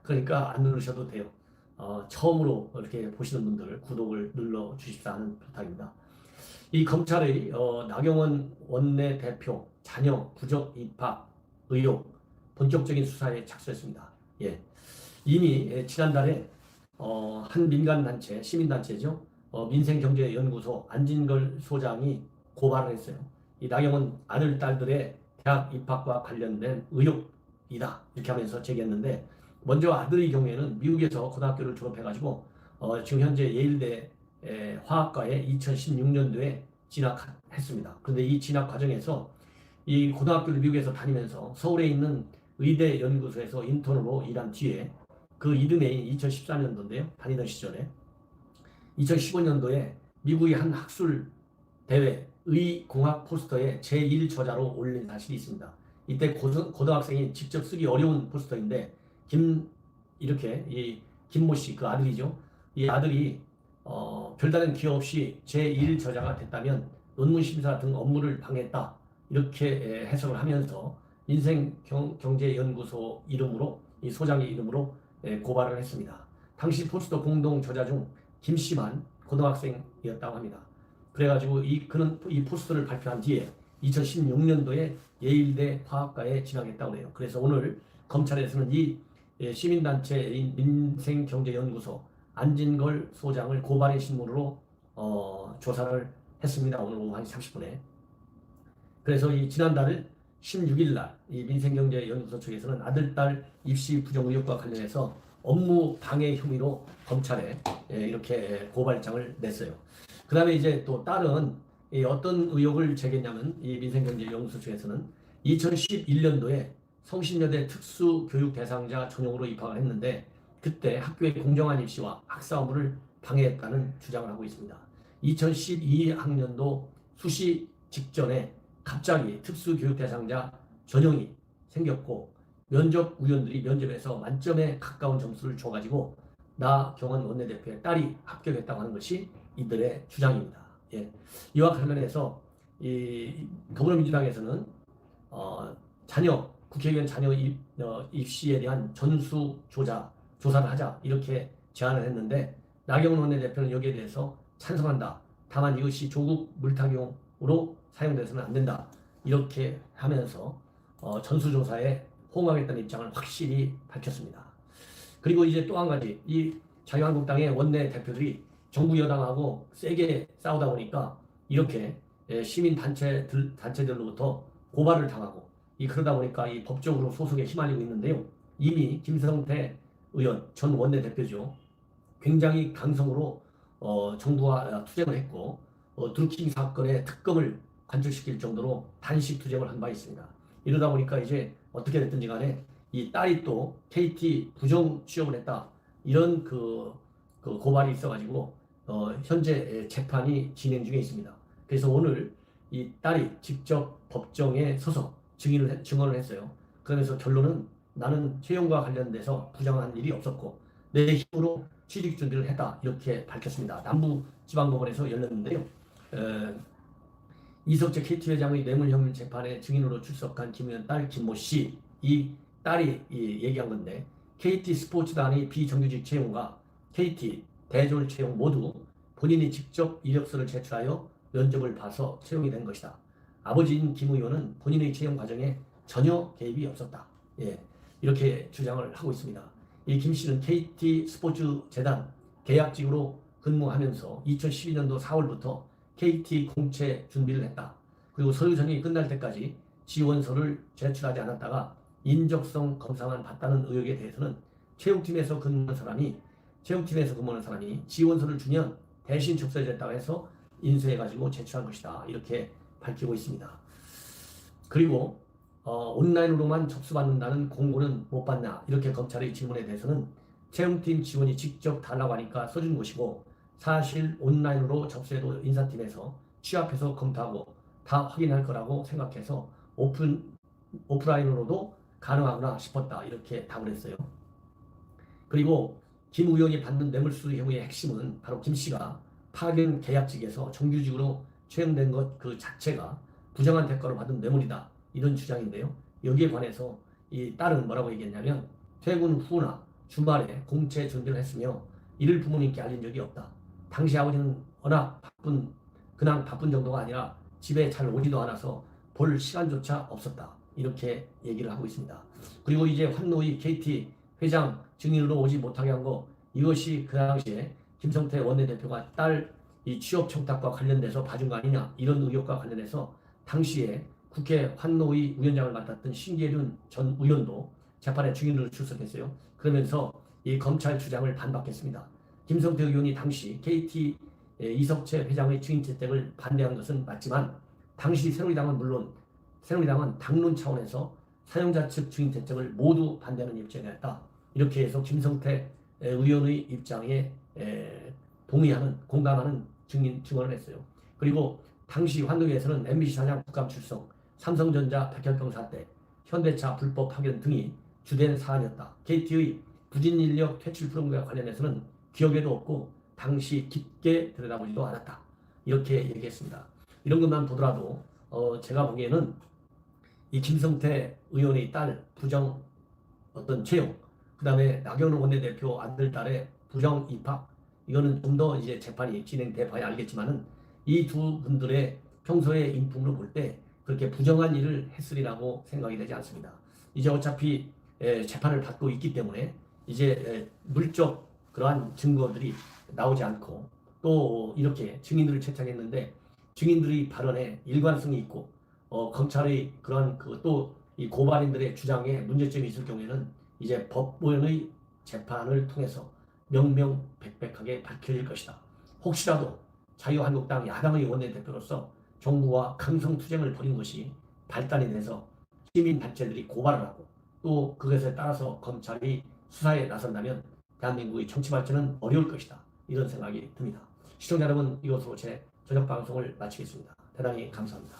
그러니까 안 누르셔도 돼요. 처음으로 이렇게 보시는 분들 구독을 눌러 주십사 하는 부탁입니다. 이 검찰의 나경원 원내대표 자녀 부적 입학 의혹 본격적인 수사에 착수했습니다. 예. 이미 지난달에 한 민간단체, 시민단체죠. 민생경제연구소 안진걸 소장이 고발을 했어요. 이 나경원 아들, 딸들의 대학 입학과 관련된 의혹이다. 이렇게 하면서 제기했는데, 먼저 아들의 경우에는 미국에서 고등학교를 졸업해가지고 지금 현재 예일대 화학과에 2016년도에 진학했습니다. 그런데 이 진학 과정에서 이 고등학교를 미국에서 다니면서 서울에 있는 의대 연구소에서 인턴으로 일한 뒤에 그 이듬해인 2014년도인데요. 다니던 시절에 2015년도에 미국의 한 학술 대회 의공학 포스터에 제1저자로 올린 사실이 있습니다. 이때 고등학생이 직접 쓰기 어려운 포스터인데 이렇게 이 김모 씨 그 아들이죠. 이 아들이 별다른 기여 없이 제1저자가 됐다면 논문 심사 등 업무를 방해했다. 이렇게 해석을 하면서 인생경제연구소 이름으로 이 소장의 이름으로 고발을 했습니다. 당시 포스터 공동 저자 중 김씨만 고등학생이었다고 합니다. 그래가지고 그는 이 포스터를 발표한 뒤에 2016년도에 예일대 화학과에 진학했다고 해요. 그래서 오늘 검찰에서는 이 시민단체인 민생경제연구소 안진걸 소장을 고발의 신문으로 조사를 했습니다. 오늘 오후 1시 30분에. 그래서 이 지난달 16일 날 이 민생경제연구소 측에서는 아들, 딸 입시 부정 의혹과 관련해서 업무 방해 혐의로 검찰에 이렇게 고발장을 냈어요. 그 다음에 이제 또 다른 어떤 의혹을 제기했냐면 이 민생경제연구소 측에서는 2011년도에 성신여대 특수교육 대상자 전형으로 입학을 했는데 그때 학교의 공정한 입시와 학사 업무를 방해했다는 주장을 하고 있습니다. 2012학년도 수시 직전에 갑자기 특수교육 대상자 전형이 생겼고 면접위원들이 면접에서 만점에 가까운 점수를 줘가지고 나경원 원내대표의 딸이 합격했다고 하는 것이 이들의 주장입니다. 예. 이와 관련해서 이 더불어민주당에서는 국회의원 자녀 입시에 대한 조사를 하자 이렇게 제안을 했는데 나경원 원내대표는 여기에 대해서 찬성한다. 다만 이것이 조국 물타기용으로 사용돼서는 안 된다. 이렇게 하면서 전수조사에 호응하겠다는 입장을 확실히 밝혔습니다. 그리고 이제 또 한 가지 이 자유한국당의 원내대표들이 정부 여당하고 세게 싸우다 보니까 이렇게 시민 단체들로부터 고발을 당하고 그러다 보니까 이 법적으로 소송에 휘말리고 있는데요. 이미 김성태 의원 전 원내대표죠. 굉장히 강성으로 정부와 투쟁을 했고 드루킹 사건의 특검을 관철시킬 정도로 단식 투쟁을 한 바 있습니다. 이러다 보니까 이제 어떻게 됐든지 간에 이 딸이 또 KT 부정 취업을 했다. 이런 그 고발이 있어가지고 현재 재판이 진행 중에 있습니다. 그래서 오늘 이 딸이 직접 법정에 서서 증언을 했어요. 그러면서 결론은 나는 채용과 관련돼서 부정한 일이 없었고 내 힘으로 취직 준비를 했다. 이렇게 밝혔습니다. 남부지방법원에서 열렸는데요. 이석재 KT 회장의 뇌물혐의 재판에 증인으로 출석한 김 의원 딸 김모 씨, 이 딸이 얘기한 건데 KT 스포츠단의 비정규직 채용과 KT 대졸 채용 모두 본인이 직접 이력서를 제출하여 면접을 봐서 채용이 된 것이다. 아버지인 김 의원은 본인의 채용 과정에 전혀 개입이 없었다. 예, 이렇게 주장을 하고 있습니다. 이 김 씨는 KT 스포츠재단 계약직으로 근무하면서 2012년도 4월부터 KT 공채 준비를 했다. 그리고 서류 전형이 끝날 때까지 지원서를 제출하지 않았다가 인적성 검사만 받다는 의혹에 대해서는 채용팀에서 근무하는 사람이 지원서를 주면 대신 접수해줬다고 해서 인수해가지고 제출한 것이다. 이렇게 밝히고 있습니다. 그리고 온라인으로만 접수받는다는 공고는 못 받나 이렇게 검찰의 질문에 대해서는 채용팀 지원이 직접 달라고 하니까 써준 것이고 사실 온라인으로 접수해도 인사팀에서 취합해서 검토하고 다 확인할 거라고 생각해서 오프라인으로도 가능하구나 싶었다. 이렇게 답을 했어요. 그리고 김 의원이 받는 뇌물수수 혐의의 핵심은 바로 김 씨가 파견 계약직에서 정규직으로 채용된 것 그 자체가 부정한 대가로 받은 뇌물이다. 이런 주장인데요. 여기에 관해서 이 딸은 뭐라고 얘기했냐면 퇴근 후나 주말에 공채 준비를 했으며 이를 부모님께 알린 적이 없다. 당시 아버지는 워낙 그냥 바쁜 정도가 아니라 집에 잘 오지도 않아서 볼 시간조차 없었다. 이렇게 얘기를 하고 있습니다. 그리고 이제 환노위 KT 회장 증인으로 오지 못하게 한 거, 이것이 그 당시에 김성태 원내대표가 딸 이 취업 청탁과 관련돼서 봐준 거 아니냐, 이런 의혹과 관련해서 당시에 국회 환노위 위원장을 맡았던 신계륜 전 의원도 재판에 증인으로 출석했어요. 그러면서 이 검찰 주장을 반박했습니다. 김성태 의원이 당시 KT 이석채 회장의 증인 채택을 반대한 것은 맞지만 당시 새누리당은 물론 새누리당은 당론 차원에서 사용자 측 증인 채택을 모두 반대하는 입장이었다. 이렇게 해서 김성태 의원의 입장에 동의하는, 공감하는 증언을 했어요. 그리고 당시 환노위에서는 MBC 사장 국감 출석, 삼성전자 백혈병 사태, 현대차 불법 파견 등이 주된 사안이었다. KT의 부진 인력 퇴출 프로그램과 관련해서는 기억에도 없고 당시 깊게 들여다보지도 않았다. 이렇게 얘기했습니다. 이런 것만 보더라도 제가 보기에는 이 김성태 의원의 딸 부정 어떤 채용, 그 다음에 나경원 원내대표 아들 딸의 부정 입학, 이거는 좀 더 이제 재판이 진행돼 봐야 알겠지만은 이 두 분들의 평소의 인품으로 볼 때 그렇게 부정한 일을 했으리라고 생각이 되지 않습니다. 이제 어차피 재판을 받고 있기 때문에 이제 물적 그러한 증거들이 나오지 않고 또 이렇게 증인들을 채택했는데 증인들의 발언에 일관성이 있고 검찰의 그러한 또 이 고발인들의 주장에 문제점이 있을 경우에는 이제 법원의 재판을 통해서 명명백백하게 밝혀질 것이다. 혹시라도 자유한국당 야당의 원내대표로서 정부와 강성투쟁을 벌인 것이 발단이 돼서 시민단체들이 고발을 하고 또 그것에 따라서 검찰이 수사에 나선다면 대한민국의 정치 발전은 어려울 것이다. 이런 생각이 듭니다. 시청자 여러분, 이것으로 제 저녁 방송을 마치겠습니다. 대단히 감사합니다.